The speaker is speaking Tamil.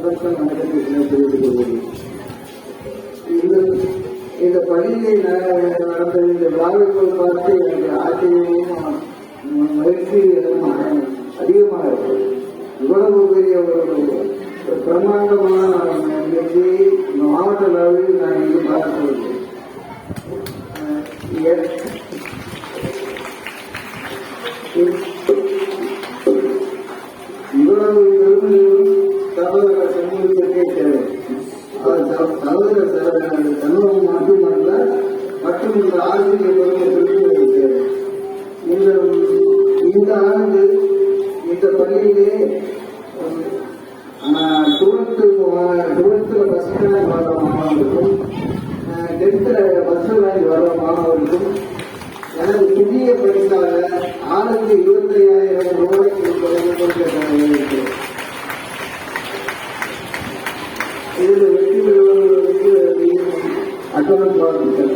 சந்தோஷம் நடக்கிறது தெரிவித்துக் கொள்வது. இந்த பள்ளியை நடந்த இந்த விழாவை பார்த்து எனக்கு ஆச்சரியமும் மகிழ்ச்சியும் அதிகமாக இருக்கு. இவ்வளவு பெரிய ஒரு பிரம்மாண்டமான நிகழ்ச்சியை மாவட்ட அளவில் நான் இங்கு பார்க்கவில்லை. இவ்வளவு பெருமையும் சகோதர சமூகத்திற்கே தேவை. சகோதர சமூகம் மட்டுமல்ல, மற்றும் இந்த ஆசிரியர் பெருமத்திற்கு தேவை. இந்த ஆண்டு இந்த பள்ளியிலே டுவெல்த்தில் ஃபர்ஸ்ட் ரேங்க் வர மாணவர்களுக்கும் 10th ஃபர்ஸ்ட் ரேங்க் வர மாணவர்களுக்கும் எனது புதிய பரிசாக ஆளுக்கு 25,000 ரூபாய் கொடுக்க இதில் வெற்றி பெறுவதற்கு அட்டவணை பார்த்துட்டேன்.